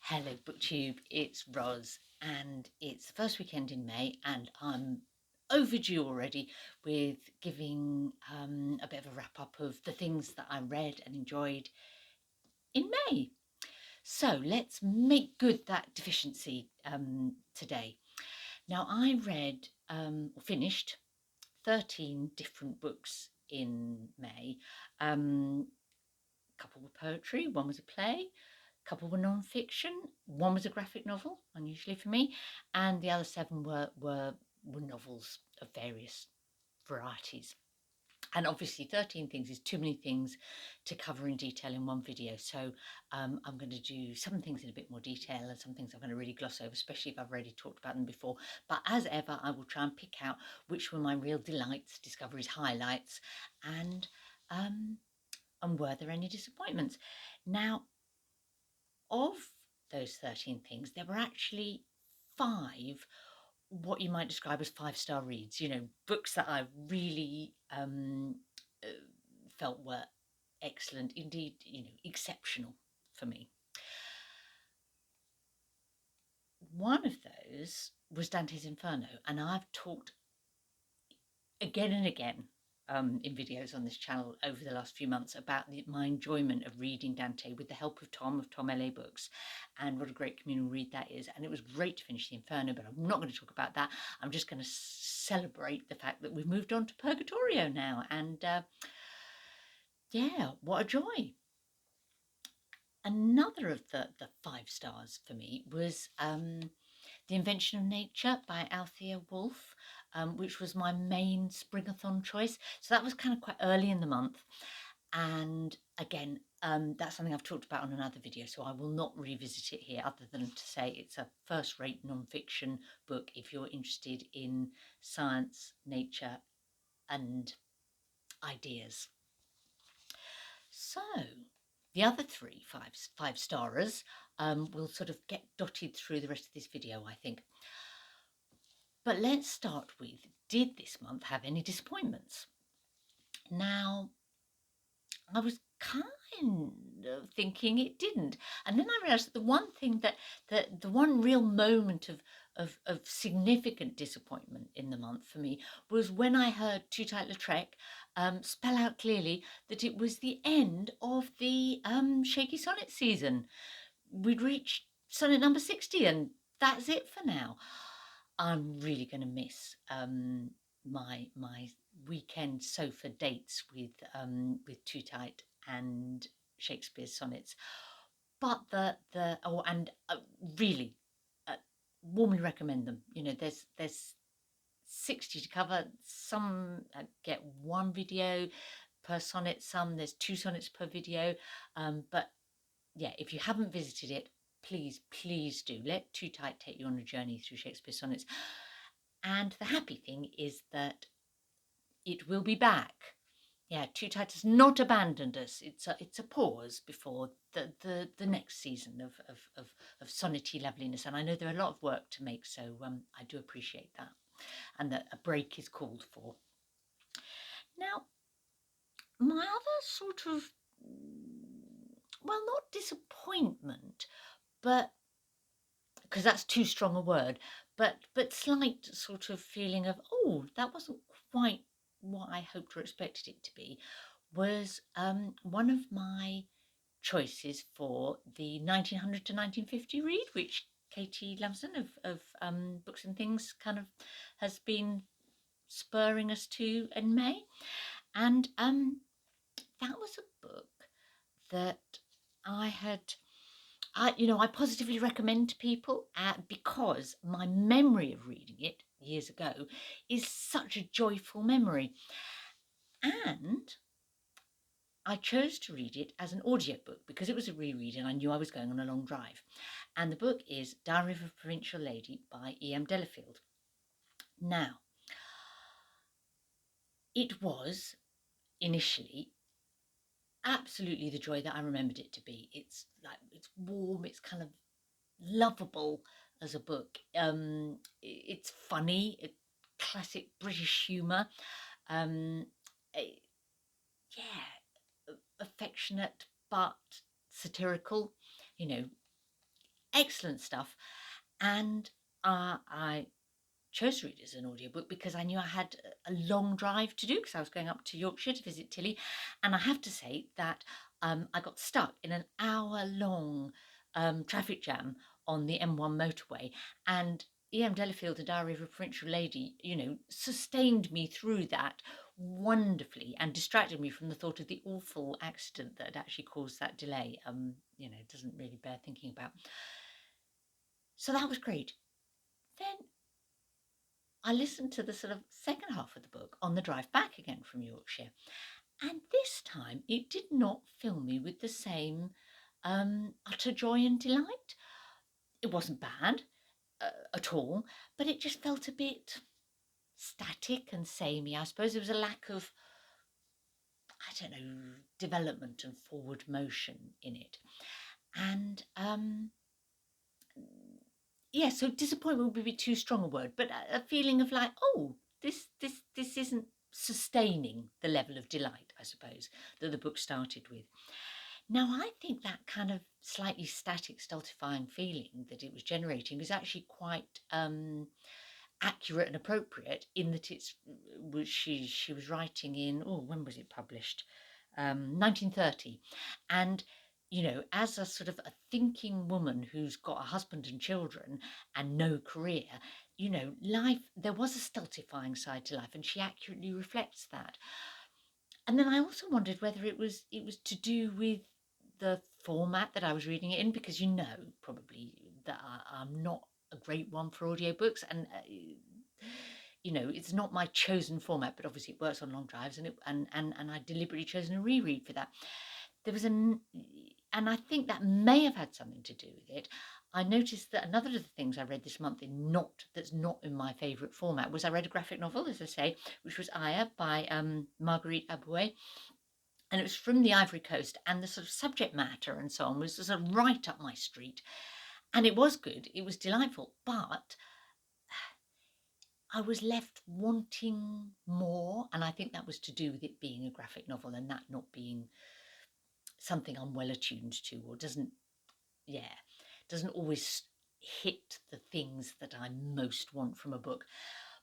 Hello BookTube, it's Roz and it's the first weekend in May and I'm overdue already with giving a bit of a wrap up of the things that I read and enjoyed in May. So let's make good that deficiency today. Now I read or finished 13 different books in May. A couple were poetry, one was a play, couple were non-fiction, one was a graphic novel, unusually for me, and the other 7 were novels of various varieties. And obviously 13 things is too many things to cover in detail in one video, so I'm going to do some things in a bit more detail and some things I'm going to really gloss over, especially if I've already talked about them before. But as ever, I will try and pick out which were my real delights, discoveries, highlights, and were there any disappointments. Now, of those 13 things, there were actually 5 what you might describe as 5-star reads, books that I really felt were excellent, indeed, exceptional for me. One of those was Dante's Inferno, and I've talked again and again in videos on this channel over the last few months about my enjoyment of reading Dante with the help of Tom LA Books, and what a great communal read that is. And it was great to finish the Inferno, but I'm not going to talk about that. I'm just going to celebrate the fact that we've moved on to Purgatorio now, and yeah, what a joy. Another of the 5 stars for me was The Invention of Nature by Althea Woolf, which was my main Springathon choice. So that was kind of quite early in the month. And again, that's something I've talked about on another video, so I will not revisit it here other than to say it's a first-rate non-fiction book if you're interested in science, nature and ideas. So the other 3 five-starers will sort of get dotted through the rest of this video, I think. But let's start with, did this month have any disappointments? Now, I was kind of thinking it didn't. And then I realised that the one thing the one real moment of significant disappointment in the month for me was when I heard Too Tight-Lautrec spell out clearly that it was the end of the Shaky Sonnet season. We'd reached sonnet number 60 and that's it for now. I'm really going to miss my weekend sofa dates with Too Tight and Shakespeare's sonnets, but really warmly recommend them. There's 60 to cover. Some get 1 video per sonnet, some there's 2 sonnets per video, but yeah, if you haven't visited it, please do let Too Tight take you on a journey through Shakespeare's sonnets. And the happy thing is that it will be back. Yeah, Too Tight has not abandoned us. It's a pause before the next season of sonnety loveliness. And I know there are a lot of work to make, so I do appreciate that, and that a break is called for. Now, my other sort of, well, not disappointment, but because that's too strong a word, but slight sort of feeling of, oh, that wasn't quite what I hoped or expected it to be, was one of my choices for the 1900 to 1950 read, which Katie Lumsden of Books and Things kind of has been spurring us to in May. And that was a book that I positively recommend to people because my memory of reading it years ago is such a joyful memory. And I chose to read it as an audiobook because it was a reread and I knew I was going on a long drive. And the book is Diary of a Provincial Lady by E.M. Delafield. Now, it was initially absolutely the joy that I remembered it to be. It's warm, it's kind of lovable as a book. It's funny, classic British humour. Affectionate but satirical. excellent stuff. And I chose to read it as an audiobook because I knew I had a long drive to do because I was going up to Yorkshire to visit Tilly. And I have to say that I got stuck in an hour-long traffic jam on the M1 motorway, and E.M. Delafield, A Diary of a Provincial Lady, sustained me through that wonderfully and distracted me from the thought of the awful accident that had actually caused that delay. It doesn't really bear thinking about. So that was great. Then I listened to the sort of second half of the book on the drive back again from Yorkshire. And this time it did not fill me with the same utter joy and delight. It wasn't bad at all, but it just felt a bit static and samey. I suppose there was a lack of, I don't know, development and forward motion in it. And yeah, so disappointment would be too strong a word, but a feeling of like, oh, this isn't sustaining the level of delight, I suppose, that the book started with. Now, I think that kind of slightly static, stultifying feeling that it was generating was actually quite accurate and appropriate in that she was writing in, when was it published? 1930. And as a sort of a thinking woman who's got a husband and children and no career, life, there was a stultifying side to life, and she accurately reflects that. And then I also wondered whether it was to do with the format that I was reading it in, because probably that I'm not a great one for audiobooks, and it's not my chosen format, but obviously it works on long drives, and I deliberately chosen a reread for that. There was and I think that may have had something to do with it. I noticed that another of the things I read this month that's not in my favourite format was I read a graphic novel, as I say, which was Aya by Marguerite Abouet. And it was from the Ivory Coast, and the sort of subject matter and so on was sort of right up my street. And it was good, it was delightful, but I was left wanting more, and I think that was to do with it being a graphic novel and that not being something I'm well attuned to, or doesn't always hit the things that I most want from a book.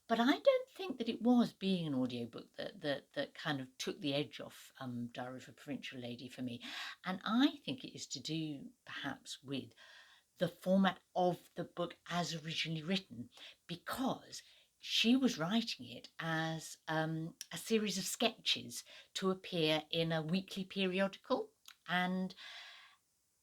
But I don't think that it was being an audiobook that kind of took the edge off Diary of a Provincial Lady for me. And I think it is to do perhaps with the format of the book as originally written, because she was writing it as a series of sketches to appear in a weekly periodical. And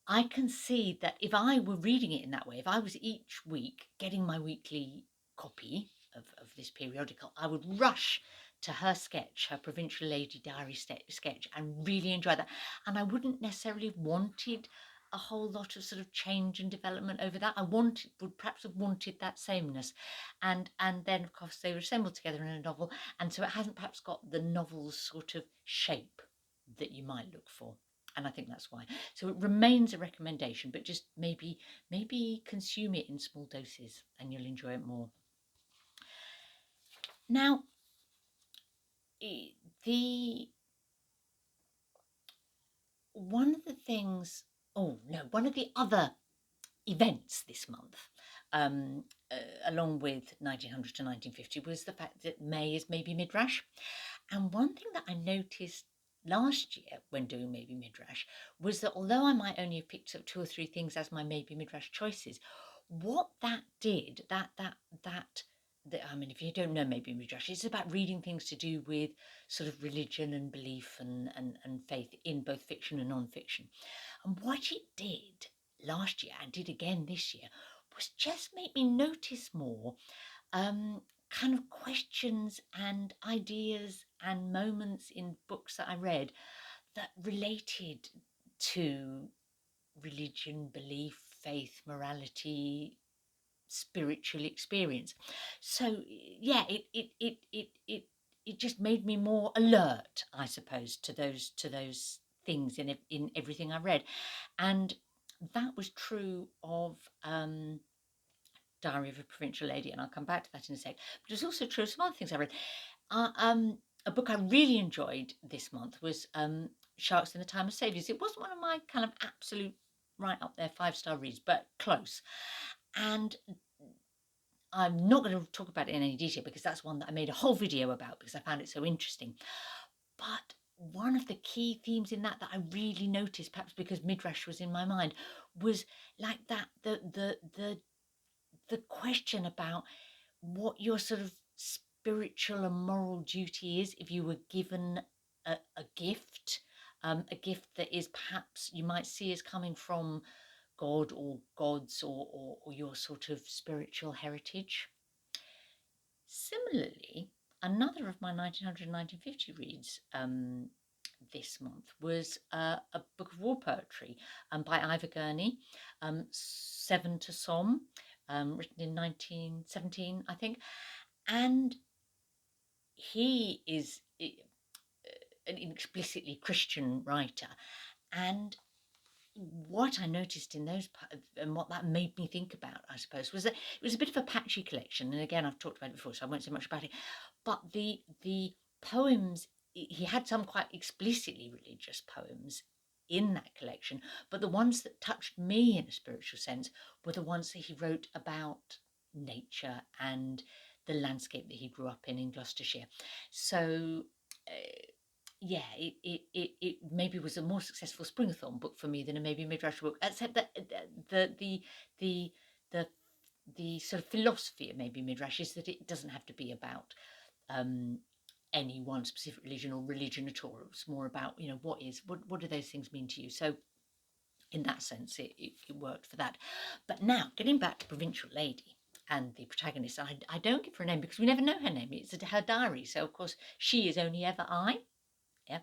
I can see that if I were reading it in that way, if I was each week getting my weekly copy of this periodical, I would rush to her sketch, her Provincial Lady Diary sketch, and really enjoy that. And I wouldn't necessarily have wanted a whole lot of sort of change and development over that. Would perhaps have wanted that sameness. And then, of course, they were assembled together in a novel, and so it hasn't perhaps got the novel's sort of shape that you might look for. And I think that's why. So it remains a recommendation, but just maybe consume it in small doses and you'll enjoy it more. Now, one of the other events this month, along with 1900 to 1950, was the fact that May is maybe Midrash. And one thing that I noticed last year when doing maybe Midrash was that although I might only have picked up 2 or 3 things as my maybe Midrash choices, what that did, I mean, if you don't know maybe Midrash, it's about reading things to do with sort of religion and belief and faith in both fiction and non-fiction. And what it did last year and did again this year was just make me notice more kind of questions and ideas and moments in books that I read that related to religion, belief, faith, morality, spiritual experience. So yeah, it just made me more alert, I suppose, to those things in everything I read. And that was true of Diary of a Provincial Lady, and I'll come back to that in a sec. But it's also true of some other things I read. A book I really enjoyed this month was Sharks in the Time of Saviours. It wasn't one of my kind of absolute right up there, 5-star reads, but close. And I'm not going to talk about it in any detail because that's one that I made a whole video about because I found it so interesting. But one of the key themes in that I really noticed, perhaps because Midrash was in my mind, was like that the question about what your sort of spiritual and moral duty is if you were given a gift, a gift that is perhaps you might see as coming from God or gods or your sort of spiritual heritage. Similarly, another of my 1900-1950 reads this month was a book of war poetry by Ivor Gurney, Severn to Somme, written in 1917, I think. And he is an explicitly Christian writer. And what I noticed in those, and what that made me think about, I suppose, was that it was a bit of a patchy collection. And again, I've talked about it before, so I won't say much about it. But the poems, he had some quite explicitly religious poems in that collection, but the ones that touched me in a spiritual sense were the ones that he wrote about nature and the landscape that he grew up in Gloucestershire. So yeah, it maybe was a more successful Springathon book for me than a maybe Midrash book, except that the the the the sort of philosophy of maybe Midrash is that it doesn't have to be about any one specific religion or religion at all. It's more about, you know, what do those things mean to you? So in that sense, it worked for that. But now, getting back to Provincial Lady and the protagonist, I don't give her a name because we never know her name. It's her diary. So, of course, she is only ever I. Yeah.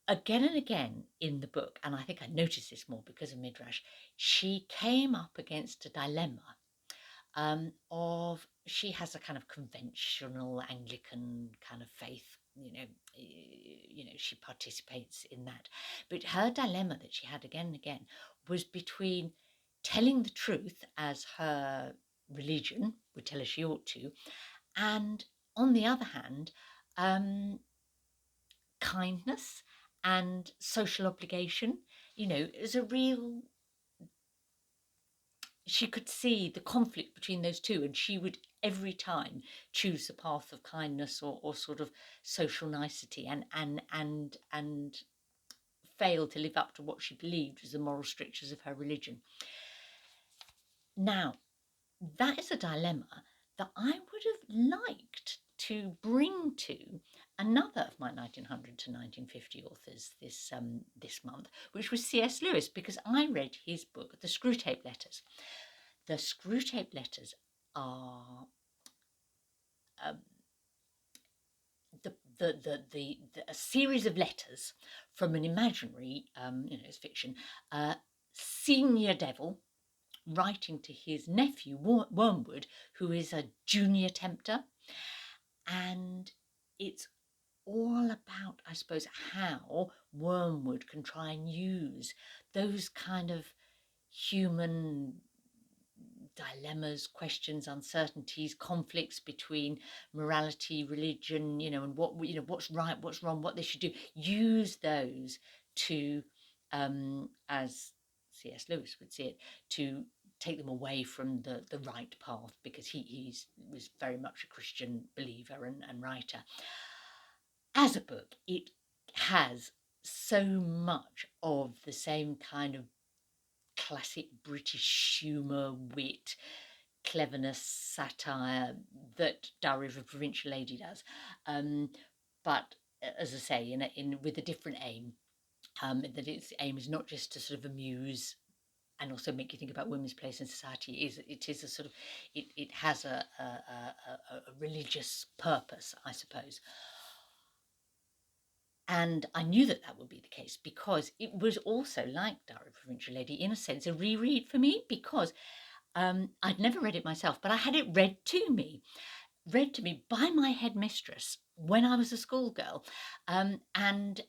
Again and again in the book, and I think I noticed this more because of Midrash, she came up against a dilemma of she has a kind of conventional Anglican kind of faith, she participates in that, but her dilemma that she had again and again was between telling the truth as her religion would tell her she ought to, and on the other hand, kindness and social obligation. As a real, she could see the conflict between those two, and she would every time choose the path of kindness or sort of social nicety, and fail to live up to what she believed was the moral strictures of her religion. Now, that is a dilemma that I would have liked to bring to another of my 1900 to 1950 authors this month, which was C.S. Lewis, because I read his book, The Screwtape Letters. The Screwtape Letters are a series of letters from an imaginary, it's fiction, senior devil writing to his nephew Wormwood, who is a junior tempter, and it's all about, I suppose, how Wormwood can try and use those kind of human dilemmas, questions, uncertainties, conflicts between morality, religion, and what's right, what's wrong, what they should do. Use those to, as C.S. Lewis would see it, to take them away from the right path, because he was very much a Christian believer and writer. As a book, it has so much of the same kind of classic British humour, wit, cleverness, satire that Diary of a Provincial Lady does, but as I say, with a different aim. That its aim is not just to sort of amuse and also make you think about women's place in society. It is a sort of it has a religious purpose, I suppose. And I knew that would be the case because it was also, like Diary of a Provincial Lady, in a sense, a reread for me, because I'd never read it myself, but I had it read to me by my headmistress when I was a schoolgirl. And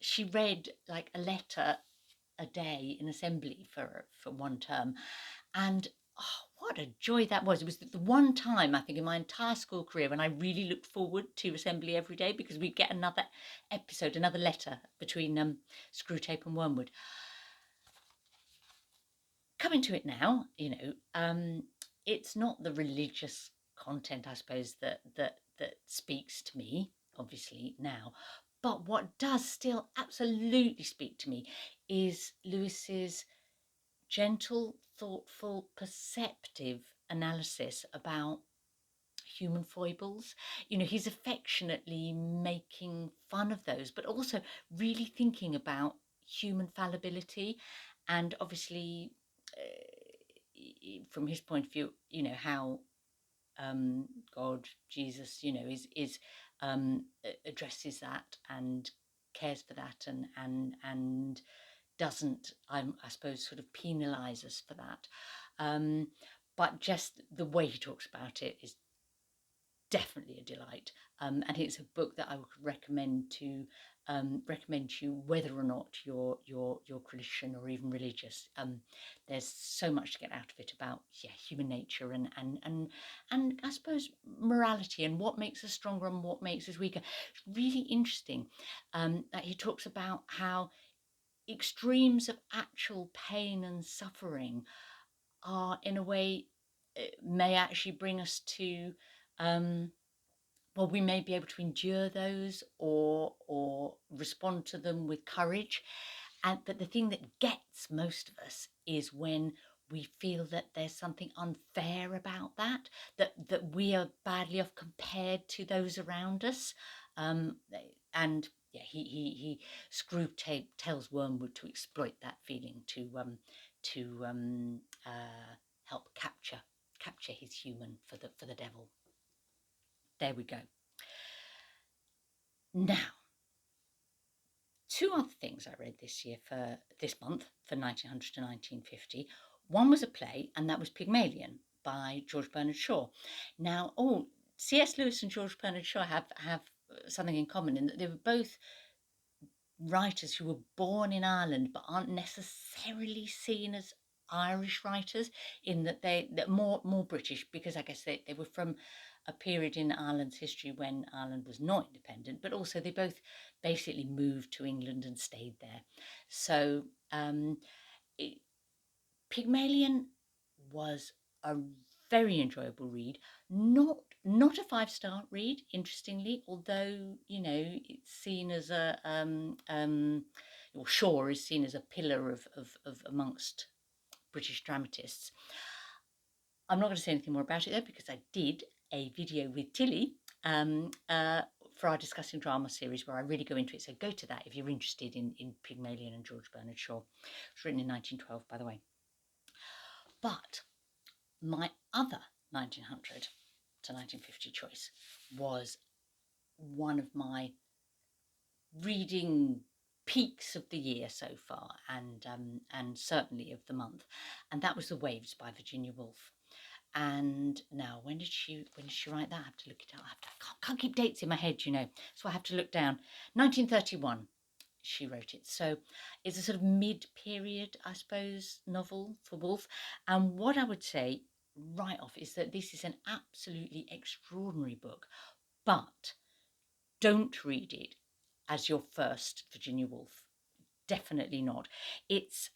she read like a letter a day in assembly for one term. And what a joy that was. It was the one time, I think, in my entire school career when I really looked forward to assembly every day, because we'd get another episode, another letter between Screwtape and Wormwood. come into it now, it's not the religious content, I suppose, that speaks to me, obviously, now. But what does still absolutely speak to me is Lewis's gentle, thoughtful, perceptive analysis about human foibles. He's affectionately making fun of those, but also really thinking about human fallibility, and obviously, from his point of view, how God, Jesus, is addresses that and cares for that, and doesn't, I suppose, sort of penalise us for that. But just the way he talks about it is definitely a delight, and it's a book that I would recommend to you, whether or not you're Christian or even religious. There's so much to get out of it about human nature and I suppose morality, and what makes us stronger and what makes us weaker. It's really interesting that he talks about how extremes of actual pain and suffering are, in a way, may actually bring us to well, we may be able to endure those or respond to them with courage. But the thing that gets most of us is when we feel that there's something unfair about that we are badly off compared to those around us. And yeah, he Screwtape tells Wormwood to exploit that feeling to help capture his human for the devil. There we go. Now, two other things I read this month for 1900 to 1950. One was a play, and that was Pygmalion by George Bernard Shaw. Now, C.S. Lewis and George Bernard Shaw have something in common, in that they were both writers who were born in Ireland but aren't necessarily seen as Irish writers, in that they're more British, because I guess they were from a period in Ireland's history when Ireland was not independent, but also they both basically moved to England and stayed there. So Pygmalion was a very enjoyable read, not a 5-star read, interestingly, although it's seen as a or Shaw is seen as a pillar of amongst British dramatists. I'm not going to say anything more about it though, because I did a video with Tilly for our Discussing Drama series, where I really go into it. So go to that if you're interested in Pygmalion and George Bernard Shaw. It was written in 1912, by the way. But my other 1900 to 1950 choice was one of my reading peaks of the year so far, and certainly of the month, and that was The Waves by Virginia Woolf. And now, when did she write that? I have to look it up. I can't keep dates in my head, so I have to look down. 1931 she wrote it. So it's a sort of mid-period, I suppose, novel for Woolf. And what I would say right off is that this is an absolutely extraordinary book, but don't read it as your first Virginia Woolf. Definitely not. It's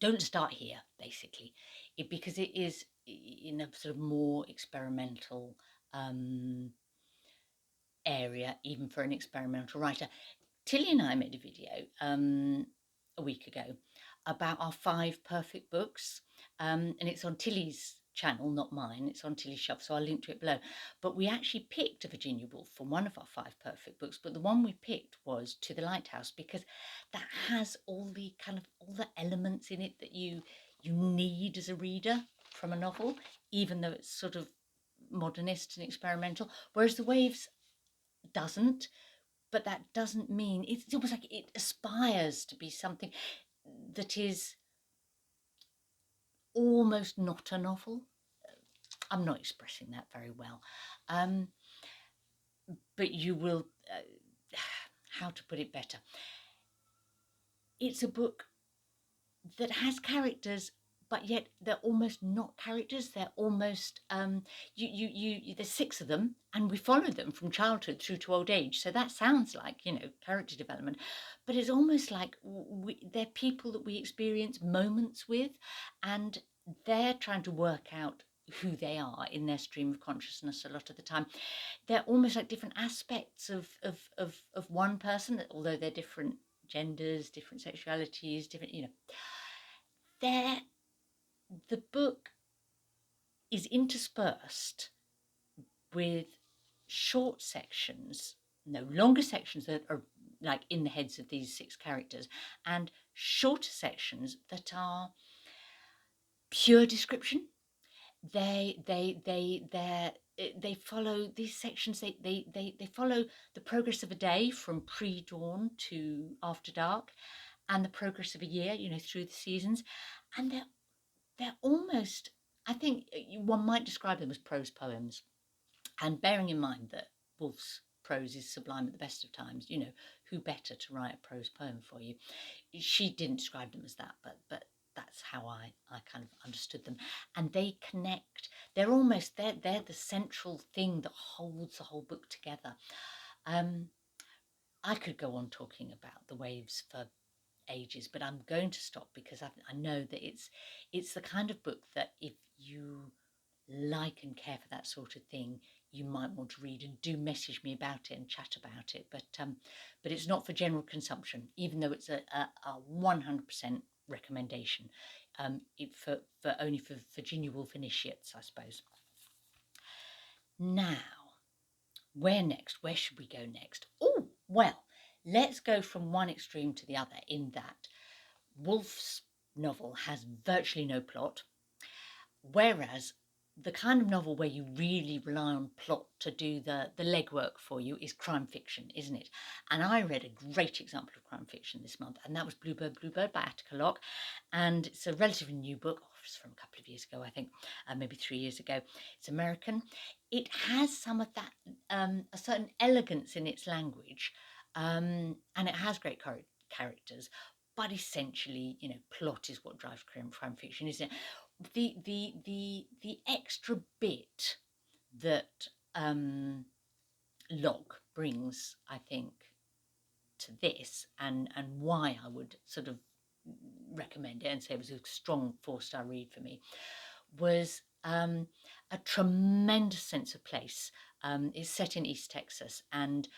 don't start here, basically, because it is in a sort of more experimental area, even for an experimental writer. Tilly and I made a video a week ago about our 5 perfect books, and it's on Tilly's channel, not mine. It's on Tilly's shelf, so I'll link to it below. But we actually picked a Virginia Woolf for one of our 5 perfect books, but the one we picked was To the Lighthouse, because that has all the elements in it that you need as a reader from a novel, even though it's sort of modernist and experimental, whereas The Waves doesn't. But that doesn't mean, it's almost like it aspires to be something that is almost not a novel. I'm not expressing that very well, but you will, how to put it better, it's a book that has characters but yet they're almost not characters. They're almost there's 6 of them, and we follow them from childhood through to old age. So that sounds like character development, but it's almost like they're people that we experience moments with, and they're trying to work out who they are in their stream of consciousness a lot of the time. They're almost like different aspects of one person, although they're different genders, different sexualities, different, they're the book is interspersed with short sections, no, longer sections that are like in the heads of these 6 characters, and shorter sections that are pure description. They follow these sections. They follow the progress of a day from pre-dawn to after dark, and the progress of a year, through the seasons, and they're almost, I think one might describe them as prose poems. And bearing in mind that Woolf's prose is sublime at the best of times, who better to write a prose poem for you? She didn't describe them as that, but that's how I kind of understood them. And they connect. They're the central thing that holds the whole book together. I could go on talking about the waves for ages, but I'm going to stop because I know that it's the kind of book that if you like and care for that sort of thing, you might want to read, and do message me about it and chat about it. But it's not for general consumption, even though it's a 100% recommendation. For only for Virginia Woolf initiates, I suppose. Now, where next? Where should we go next? Oh, well, let's go from one extreme to the other, in that Woolf's novel has virtually no plot, whereas the kind of novel where you really rely on plot to do the legwork for you is crime fiction, isn't it? And I read a great example of crime fiction this month, and that was Bluebird by Attica Locke. And it's a relatively new book. It's from a couple of years ago, I think, maybe 3 years ago. It's American. It has some of that, a certain elegance in its language, and it has great characters. But essentially, plot is what drives crime fiction, isn't it? The extra bit that Locke brings, I think, to this, and why I would sort of recommend it and say it was a strong 4-star read for me, was a tremendous sense of place. It's set in East Texas, and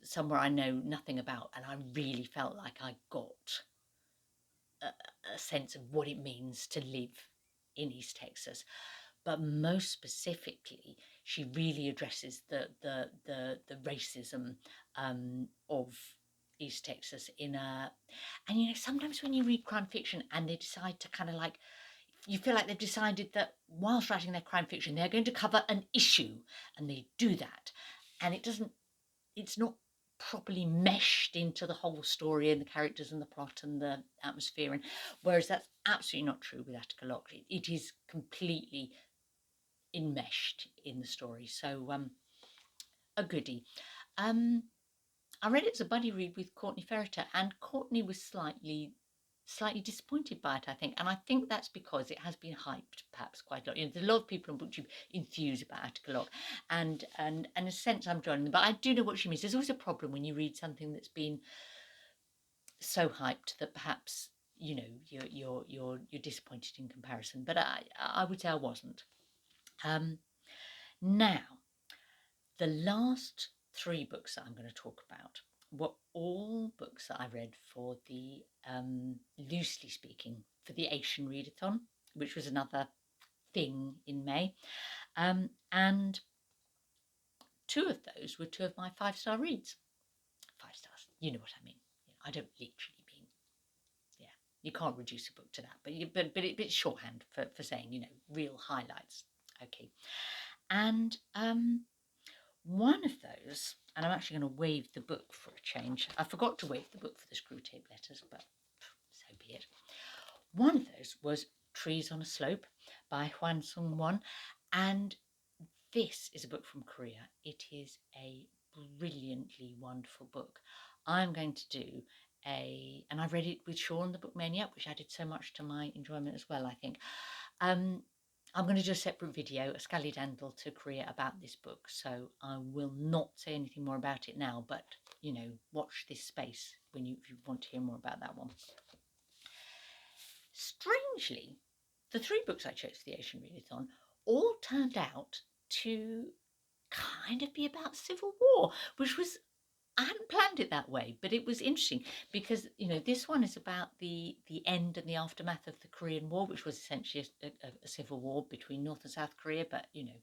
somewhere I know nothing about, and I really felt like I got a sense of what it means to live in East Texas. But most specifically, she really addresses the racism of East Texas in a, and sometimes when you read crime fiction and they decide to kind of like, you feel like they've decided that whilst writing their crime fiction they're going to cover an issue, and they do that, and it's not properly meshed into the whole story and the characters and the plot and the atmosphere, and whereas that's absolutely not true with Attica Locke. It is completely enmeshed in the story. So a goodie. I read it as a buddy read with Courtney Ferreter, and Courtney was slightly disappointed by it, I think, and I think that's because it has been hyped perhaps quite a lot. There's a lot of people on BookTube enthused about Attica Locke, and in a sense I'm joining them, but I do know what she means. There's always a problem when you read something that's been so hyped that perhaps you're disappointed in comparison, but I would say I wasn't. Now, the last 3 books that I'm going to talk about were all books that I read for the, loosely speaking, for the Asian Readathon, which was another thing in May. And 2 of those were 2 of my 5-star reads. 5 stars, you know what I mean. I don't literally mean, yeah, you can't reduce a book to that, but it's shorthand for saying, real highlights. Okay. And one of those, and I'm actually going to wave the book for a change. I forgot to wave the book for the Screwtape letters, but so be it. One of those was Trees on a Slope by Hwan Sung-won, and this is a book from Korea. It is a brilliantly wonderful book. I'm going to do and I read it with Sean, the Book Maniac, which added so much to my enjoyment as well, I think. I'm going to do a separate video, a Scallydandle to Korea, about this book, so I will not say anything more about it now, but, you know, watch this space if you want to hear more about that one. Strangely, the 3 books I chose for the Asian Readathon all turned out to kind of be about civil war, which was, I hadn't planned it that way, but it was interesting because, you know, this one is about the end and the aftermath of the Korean War, which was essentially a civil war between North and South Korea, but, you know,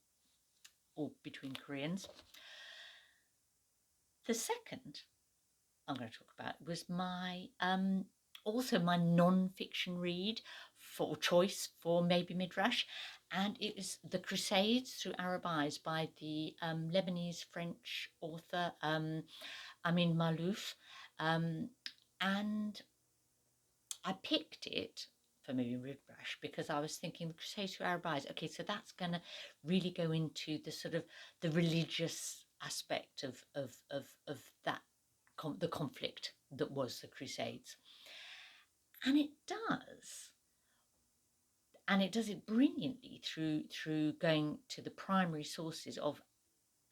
all between Koreans. The second I'm going to talk about was my also my non-fiction read for choice for maybe Midrash, and it was The Crusades through Arab Eyes by the Lebanese French author Amin Malouf, and I picked it for maybe Midrash because I was thinking The Crusades through Arab Eyes. Okay, so that's going to really go into the sort of the religious aspect of that the conflict that was the Crusades, and it does it brilliantly through going to the primary sources of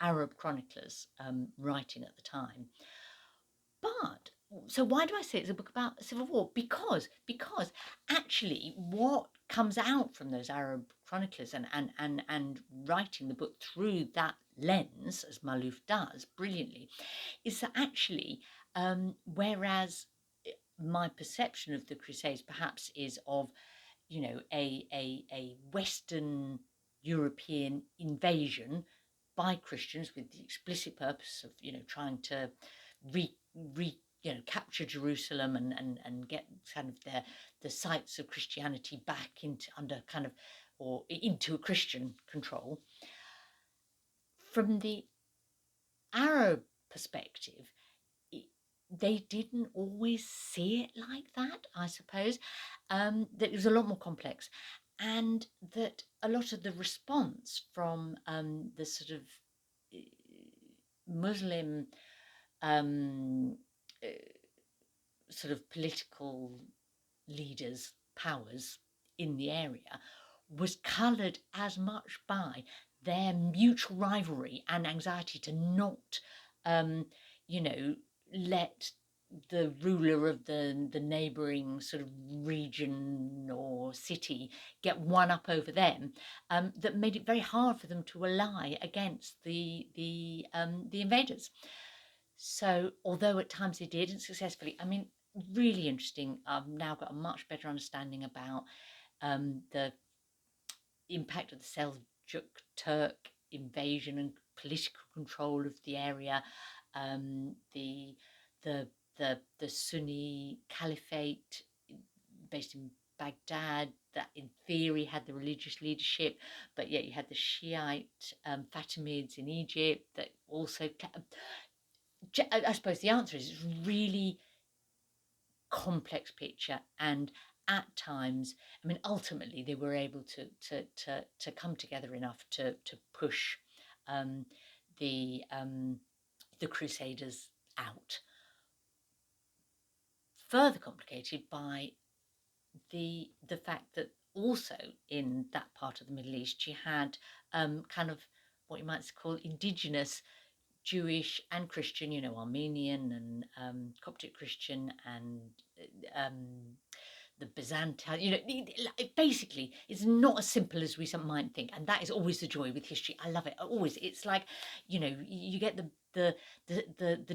Arab chroniclers writing at the time. But so why do I say it's a book about civil war? Because actually what comes out from those Arab chroniclers and writing the book through that lens, as Malouf does brilliantly, is that actually whereas my perception of the Crusades perhaps is of, you know, a Western European invasion by Christians with the explicit purpose of, you know, trying to capture Jerusalem and get kind of the sites of Christianity back into a Christian control. From the Arab perspective, they didn't always see it like that, I suppose. That it was a lot more complex, and that a lot of the response from the sort of Muslim sort of political leaders, powers in the area, was coloured as much by their mutual rivalry and anxiety to not, let the ruler of the neighbouring sort of region or city get one up over them, that made it very hard for them to ally against the invaders. So although at times they did, and successfully, I mean, really interesting. I've now got a much better understanding about the impact of the Seljuk Turk invasion and political control of the area, the Sunni Caliphate based in Baghdad that in theory had the religious leadership, but yet you had the Shiite Fatimids in Egypt that also. I suppose the answer is it's really complex picture, and at times, I mean, ultimately they were able to come together enough to push the Crusaders out. Further complicated by the fact that also in that part of the Middle East you had kind of what you might call indigenous Jewish and Christian, you know, Armenian and Coptic Christian and the Byzantine, you know, basically it's not as simple as we might think, and that is always the joy with history. I love it always. It's like, you know, you get the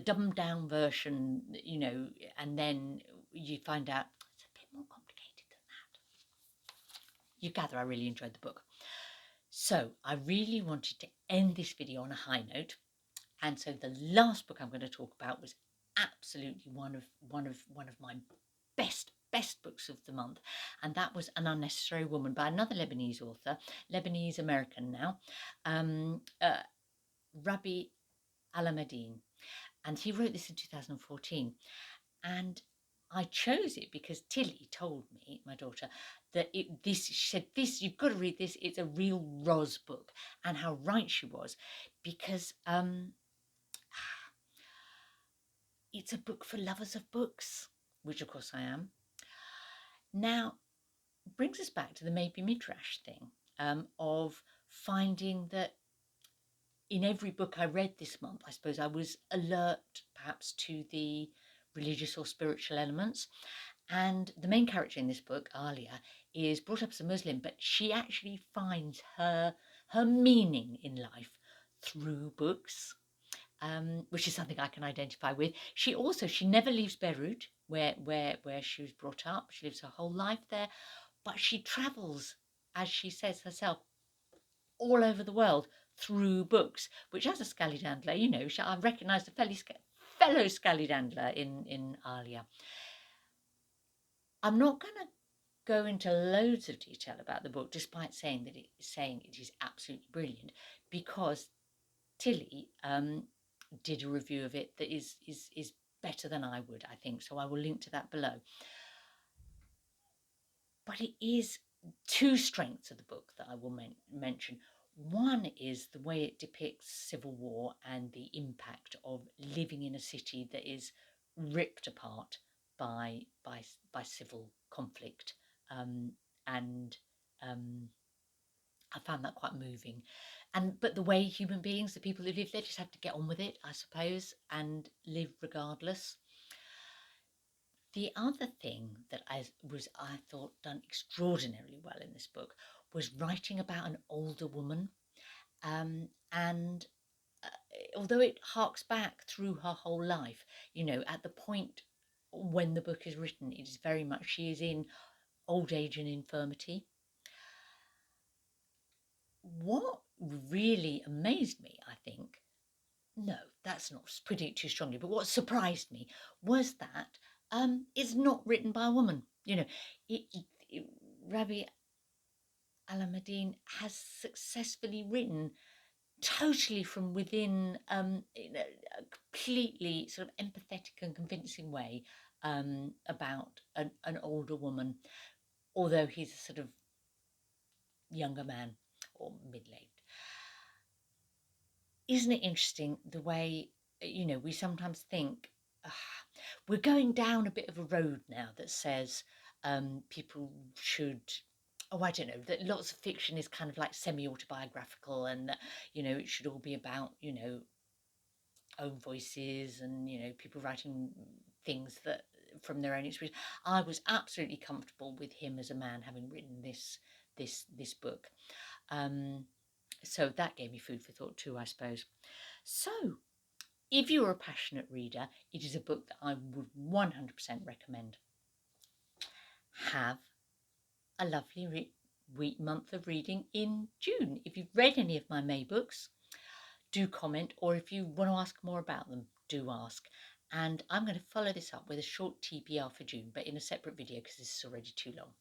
dumbed down version, you know, and then you find out it's a bit more complicated than that. You gather I really enjoyed the book. So I really wanted to end this video on a high note. And so the last book I'm going to talk about was absolutely one of my best books of the month, and that was An Unnecessary Woman by another Lebanese author, Lebanese American now, Rabbi Alameddine, and he wrote this in 2014. And I chose it because Tilly told me, my daughter, that she said, this, you've got to read this, it's a real Roz book, and how right she was, because it's a book for lovers of books. which of course I am. Now, brings us back to the maybe Midrash thing, of finding that in every book I read this month, I suppose I was alert perhaps to the religious or spiritual elements. And the main character in this book, Alia, is brought up as a Muslim, but she actually finds her meaning in life through books, which is something I can identify with. She never leaves Beirut, where she was brought up. She lives her whole life there, but she travels, as she says herself, all over the world through books, which as a Scallydandler, I recognised a fellow Scallydandler in Alia. I'm not going to go into loads of detail about the book, despite saying it is absolutely brilliant, because Tilly did a review of it that is better than I would, I think. So I will link to that below. But it is two strengths of the book that I will mention. One is the way it depicts civil war and the impact of living in a city that is ripped apart by civil conflict, and I found that quite moving. But the way human beings, the people who live there, just have to get on with it, I suppose, and live regardless. The other thing that I thought done extraordinarily well in this book was writing about an older woman, and although it harks back through her whole life, at the point when the book is written, it is very much she is in old age and infirmity. What really amazed me, I think, no, that's not putting it too strongly, but what surprised me was that it's not written by a woman. Rabbi Alameddin has successfully written totally from within, in a completely sort of empathetic and convincing way, about an older woman, although he's a sort of younger man or middle-aged. Isn't it interesting the way, we sometimes think we're going down a bit of a road now that says people should, I don't know, that lots of fiction is kind of like semi-autobiographical, and that, it should all be about, own voices and, people writing things that from their own experience. I was absolutely comfortable with him as a man having written this book. So that gave me food for thought too, I suppose. So if you're a passionate reader, it is a book that I would 100% recommend. Have a lovely month of reading in June. If you've read any of my May books, do comment, or if you want to ask more about them, do ask. And I'm going to follow this up with a short TBR for June, but in a separate video because this is already too long.